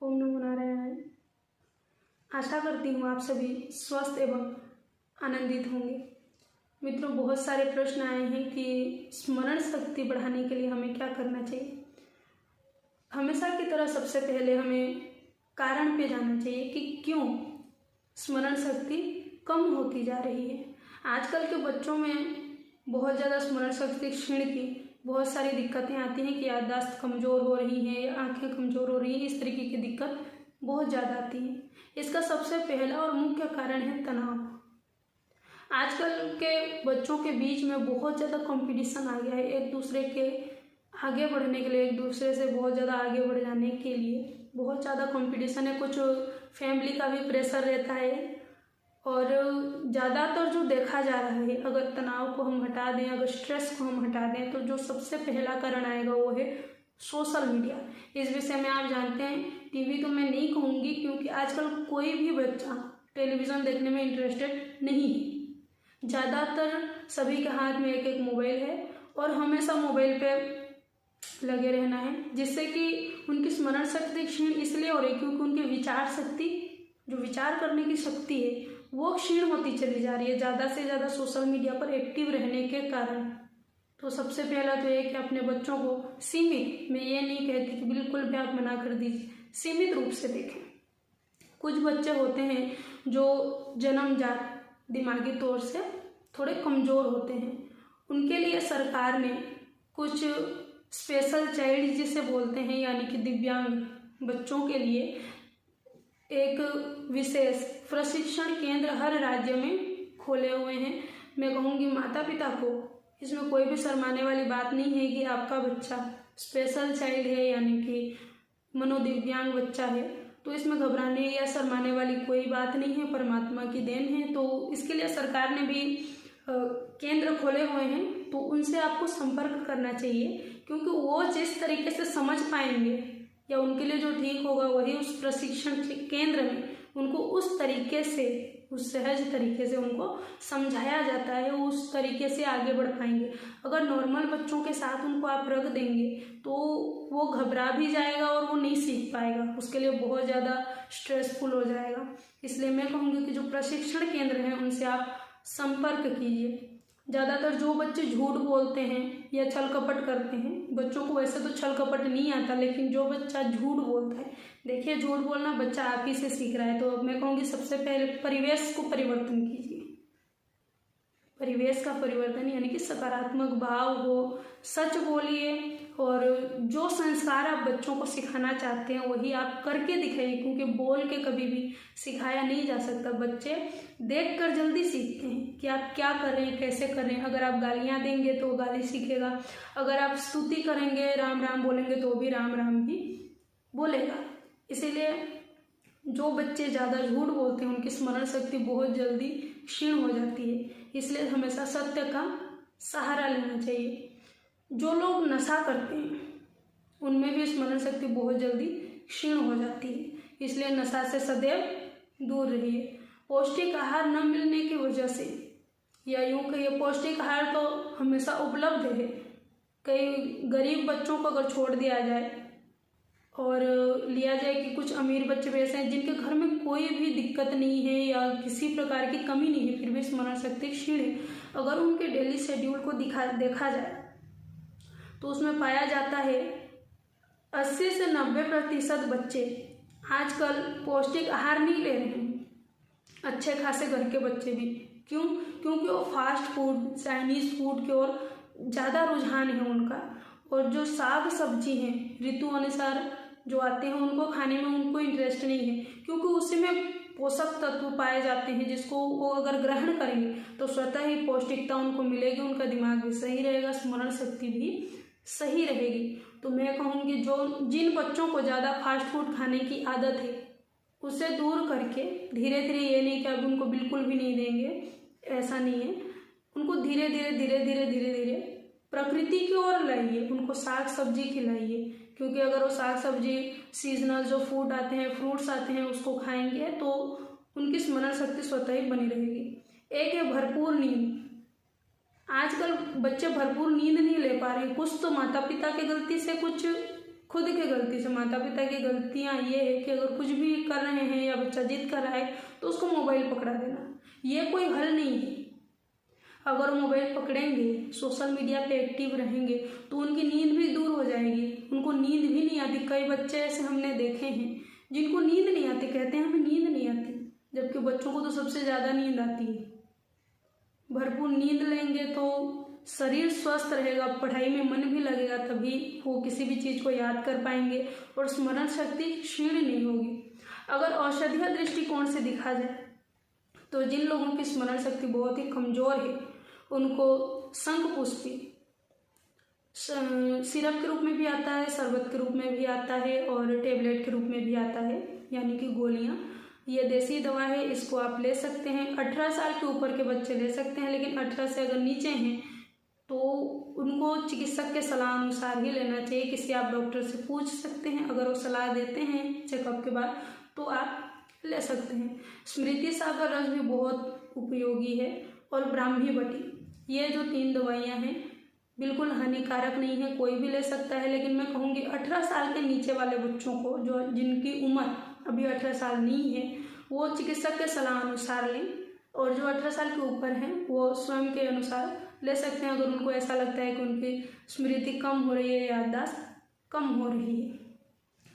ओम नमो नारायण। आशा करती हूँ आप सभी स्वस्थ एवं आनंदित होंगे। मित्रों, बहुत सारे प्रश्न आए हैं कि स्मरण शक्ति बढ़ाने के लिए हमें क्या करना चाहिए। हमेशा की तरह सबसे पहले हमें कारण पे जाना चाहिए कि क्यों स्मरण शक्ति कम होती जा रही है। आजकल के बच्चों में बहुत ज़्यादा स्मरण शक्ति क्षीण की बहुत सारी दिक्कतें आती हैं कि याददाश्त कमज़ोर हो रही है, आंखें कमज़ोर हो रही हैं, इस तरीके की दिक्कत बहुत ज़्यादा आती है। इसका सबसे पहला और मुख्य कारण है तनाव। आजकल के बच्चों के बीच में बहुत ज़्यादा कंपटीशन आ गया है, एक दूसरे के आगे बढ़ने के लिए, एक दूसरे से बहुत ज़्यादा आगे बढ़ जाने के लिए बहुत ज़्यादा कंपटीशन है। कुछ फैमिली का भी प्रेशर रहता है और ज़्यादातर जो देखा जा रहा है, अगर तनाव को हम हटा दें, अगर स्ट्रेस को हम हटा दें, तो जो सबसे पहला कारण आएगा वो है सोशल मीडिया। इस विषय में आप जानते हैं, टीवी तो मैं नहीं कहूँगी क्योंकि आजकल कोई भी बच्चा टेलीविज़न देखने में इंटरेस्टेड नहीं है। ज़्यादातर सभी के हाथ में एक एक मोबाइल है और हमेशा मोबाइल पे लगे रहना है, जिससे कि उनकी स्मरण शक्ति क्षीण इसलिए हो रही है क्योंकि उनकी विचार शक्ति, जो विचार करने की शक्ति है, वो क्षीण होती चली जा रही है ज़्यादा से ज़्यादा सोशल मीडिया पर एक्टिव रहने के कारण। तो सबसे पहला तो ये कि अपने बच्चों को सीमित, मैं ये नहीं कहती कि बिल्कुल भी आप मना कर दीजिए, सीमित रूप से देखें। कुछ बच्चे होते हैं जो जन्मजात दिमागी तौर से थोड़े कमज़ोर होते हैं, उनके लिए सरकार ने कुछ स्पेशल चाइल्ड जिसे बोलते हैं, यानी कि दिव्यांग बच्चों के लिए एक विशेष प्रशिक्षण केंद्र हर राज्य में खोले हुए हैं। मैं कहूँगी माता पिता को इसमें कोई भी शर्माने वाली बात नहीं है कि आपका बच्चा स्पेशल चाइल्ड है, यानी कि मनोदिव्यांग बच्चा है, तो इसमें घबराने या शर्माने वाली कोई बात नहीं है, परमात्मा की देन है। तो इसके लिए सरकार ने भी केंद्र खोले हुए हैं, तो उनसे आपको संपर्क करना चाहिए क्योंकि वो जिस तरीके से समझ पाएंगे या उनके लिए जो ठीक होगा वही उस प्रशिक्षण केंद्र में उनको उस तरीके से, उस सहज तरीके से उनको समझाया जाता है, उस तरीके से आगे बढ़ पाएंगे। अगर नॉर्मल बच्चों के साथ उनको आप रख देंगे तो वो घबरा भी जाएगा और वो नहीं सीख पाएगा, उसके लिए बहुत ज़्यादा स्ट्रेसफुल हो जाएगा। इसलिए मैं कहूँगी कि जो प्रशिक्षण केंद्र हैं उनसे आप संपर्क कीजिए। ज़्यादातर जो बच्चे झूठ बोलते हैं या छल कपट करते हैं, बच्चों को वैसे तो छल कपट नहीं आता, लेकिन जो बच्चा झूठ बोलता है, देखिए झूठ बोलना बच्चा आप ही से सीख रहा है, तो मैं कहूँगी सबसे पहले परिवेश को परिवर्तन कीजिए। परिवेश का परिवर्तन यानी कि सकारात्मक भाव हो, सच बोलिए और जो संस्कार आप बच्चों को सिखाना चाहते हैं वही आप करके दिखाइए, क्योंकि बोल के कभी भी सिखाया नहीं जा सकता। बच्चे देखकर जल्दी सीखते हैं कि आप क्या कर रहे हैं, कैसे कर रहे हैं। अगर आप गालियाँ देंगे तो गाली सीखेगा, अगर आप स्तुति करेंगे, राम राम बोलेंगे तो भी राम राम ही बोलेगा। इसीलिए जो बच्चे ज़्यादा झूठ बोलते हैं उनकी स्मरण शक्ति बहुत जल्दी क्षीण हो जाती है, इसलिए हमेशा सत्य का सहारा लेना चाहिए। जो लोग नशा करते हैं उनमें भी स्मरण शक्ति बहुत जल्दी क्षीण हो जाती है, इसलिए नशा से सदैव दूर रहिए। पौष्टिक आहार न मिलने की वजह से, या यूँ कहिए पौष्टिक आहार तो हमेशा उपलब्ध है, कई गरीब बच्चों को अगर छोड़ दिया जाए और लिया जाए कि कुछ अमीर बच्चे भी ऐसे हैं जिनके घर में कोई भी दिक्कत नहीं है या किसी प्रकार की कमी नहीं है, फिर भी स्मरण शक्ति क्षीण है, अगर उनके डेली शेड्यूल को देखा जाए तो उसमें पाया जाता है 80 से 90% बच्चे आजकल पौष्टिक आहार नहीं ले रहे हैं, अच्छे खासे घर के बच्चे भी। क्यों? क्योंकि वो फास्ट फूड, चाइनीज़ फूड की ओर ज़्यादा रुझान है उनका, और जो साग सब्जी हैं ऋतु अनुसार जो आते हैं उनको खाने में उनको इंटरेस्ट नहीं है, क्योंकि उसमें पोषक तत्व पाए जाते हैं जिसको वो अगर ग्रहण करेंगे तो स्वतः ही पौष्टिकता उनको मिलेगी, उनका दिमाग भी सही रहेगा, स्मरण शक्ति भी सही रहेगी। तो मैं कहूँगी जिन बच्चों को ज़्यादा फास्ट फूड खाने की आदत है उसे दूर करके धीरे धीरे, ये नहीं कि अब उनको बिल्कुल भी नहीं देंगे, ऐसा नहीं है, उनको धीरे धीरे प्रकृति की ओर लाइए, उनको साग सब्जी खिलाइए, क्योंकि अगर वो साग सब्जी सीजनल जो फूड आते हैं, फ्रूट्स आते हैं, उसको खाएंगे तो उनकी स्मरण शक्ति स्वतः ही बनी रहेगी। एक है भरपूर नींद। आजकल बच्चे भरपूर नींद नहीं ले पा रहे, कुछ तो माता पिता की गलती से, कुछ खुद के गलती से, माता पिता की गलतियाँ ये है कि अगर कुछ भी कर रहे हैं या बच्चा जिद कर रहा है तो उसको मोबाइल पकड़ा देना, ये कोई हल नहीं है। अगर मोबाइल पकड़ेंगे, सोशल मीडिया पे एक्टिव रहेंगे तो उनकी नींद भी दूर हो जाएगी, उनको नींद भी नहीं आती। कई बच्चे ऐसे हमने देखे हैं जिनको नींद नहीं आती, कहते हैं हमें नींद नहीं आती, जबकि बच्चों को तो सबसे ज़्यादा नींद आती है। भरपूर नींद लेंगे तो शरीर स्वस्थ रहेगा, पढ़ाई में मन भी लगेगा, तभी वो किसी भी चीज़ को याद कर पाएंगे और स्मरण शक्ति क्षीण नहीं होगी। अगर औषधीय दृष्टिकोण से देखा जाए तो जिन लोगों की स्मरण शक्ति बहुत ही कमज़ोर है उनको शंखपुष्पी सिरप के रूप में भी आता है, शरबत के रूप में भी आता है और टेबलेट के रूप में भी आता है, यानी कि गोलियां। ये देसी दवा है, इसको आप ले सकते हैं। 18 साल के ऊपर के बच्चे ले सकते हैं, लेकिन 18 से अगर नीचे हैं तो उनको चिकित्सक के सलाह अनुसार ही लेना चाहिए। किसी आप डॉक्टर से पूछ सकते हैं, अगर वो सलाह देते हैं चेकअप के बाद तो आप ले सकते हैं। स्मृति सागर रस भी बहुत उपयोगी है और ब्राह्मी बटी, ये जो 3 दवाइयाँ हैं बिल्कुल हानिकारक नहीं है, कोई भी ले सकता है। लेकिन मैं कहूँगी 18 साल के नीचे वाले बच्चों को, जो जिनकी उम्र अभी 18 साल नहीं है, वो चिकित्सक के सलाह अनुसार लें, और जो 18 साल के ऊपर हैं वो स्वयं के अनुसार ले सकते हैं, अगर उनको ऐसा लगता है कि उनकी स्मृति कम हो रही है, याददाश्त कम हो रही है।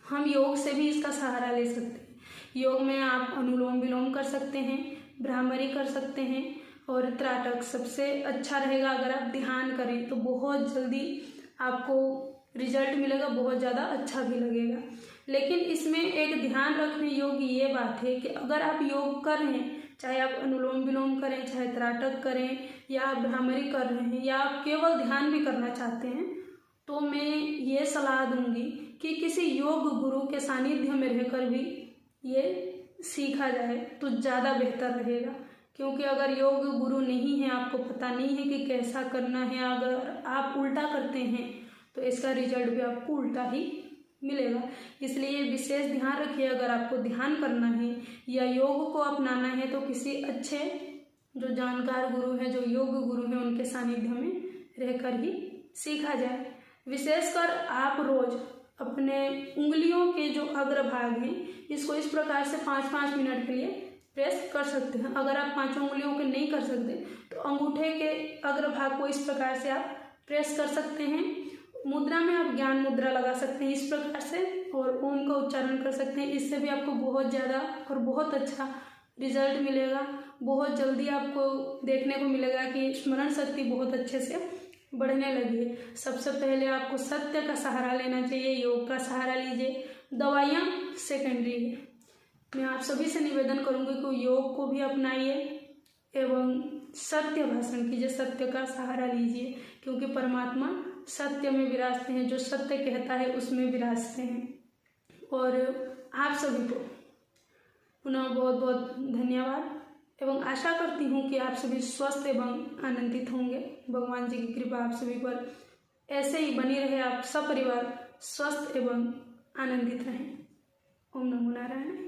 हम योग से भी इसका सहारा ले सकते हैं। योग में आप अनुलोम विलोम कर सकते हैं, भ्रामरी कर सकते हैं और त्राटक सबसे अच्छा रहेगा। अगर आप ध्यान करें तो बहुत जल्दी आपको रिजल्ट मिलेगा, बहुत ज़्यादा अच्छा भी लगेगा। लेकिन इसमें एक ध्यान रखने योग्य ये बात है कि अगर आप योग कर रहे हैं, चाहे आप अनुलोम विलोम करें, चाहे त्राटक करें, या आप भ्रामरी कर रहे हैं, या आप केवल ध्यान भी करना चाहते हैं, तो मैं ये सलाह दूंगी कि किसी योग गुरु के सानिध्य में रहकर भी ये सीखा जाए तो ज़्यादा बेहतर रहेगा। क्योंकि अगर योग गुरु नहीं है, आपको पता नहीं है कि कैसा करना है, अगर आप उल्टा करते हैं तो इसका रिजल्ट भी आपको उल्टा ही मिलेगा। इसलिए विशेष ध्यान रखिए, अगर आपको ध्यान करना है या योग को अपनाना है तो किसी अच्छे जो जानकार गुरु हैं, जो योग गुरु हैं, उनके सानिध्य में रहकर ही सीखा जाए। विशेषकर आप रोज अपने उंगलियों के जो अग्रभाग हैं इसको इस प्रकार से 5-5 मिनट के लिए प्रेस कर सकते हैं। अगर आप 5 उंगलियों के नहीं कर सकते तो अंगूठे के अग्रभाग को इस प्रकार से आप प्रेस कर सकते हैं। मुद्रा में आप ज्ञान मुद्रा लगा सकते हैं इस प्रकार से, और ओम का उच्चारण कर सकते हैं। इससे भी आपको बहुत ज़्यादा और बहुत अच्छा रिजल्ट मिलेगा। बहुत जल्दी आपको देखने को मिलेगा कि स्मरण शक्ति बहुत अच्छे से बढ़ने लगी है। सबसे पहले आपको सत्य का सहारा लेना चाहिए, योग का सहारा लीजिए, दवाइयाँ सेकेंडरी है। मैं आप सभी से निवेदन करूँगी कि योग को भी अपनाइए एवं सत्य भाषण कीजिए, सत्य का सहारा लीजिए, क्योंकि परमात्मा सत्य में विराजते हैं। जो सत्य कहता है उसमें विराजते हैं। और आप सभी को पुनः बहुत बहुत धन्यवाद एवं आशा करती हूँ कि आप सभी स्वस्थ एवं आनंदित होंगे। भगवान जी की कृपा आप सभी पर ऐसे ही बनी रहे, आप सपरिवार स्वस्थ एवं आनंदित रहें। ओम नमो नारायण।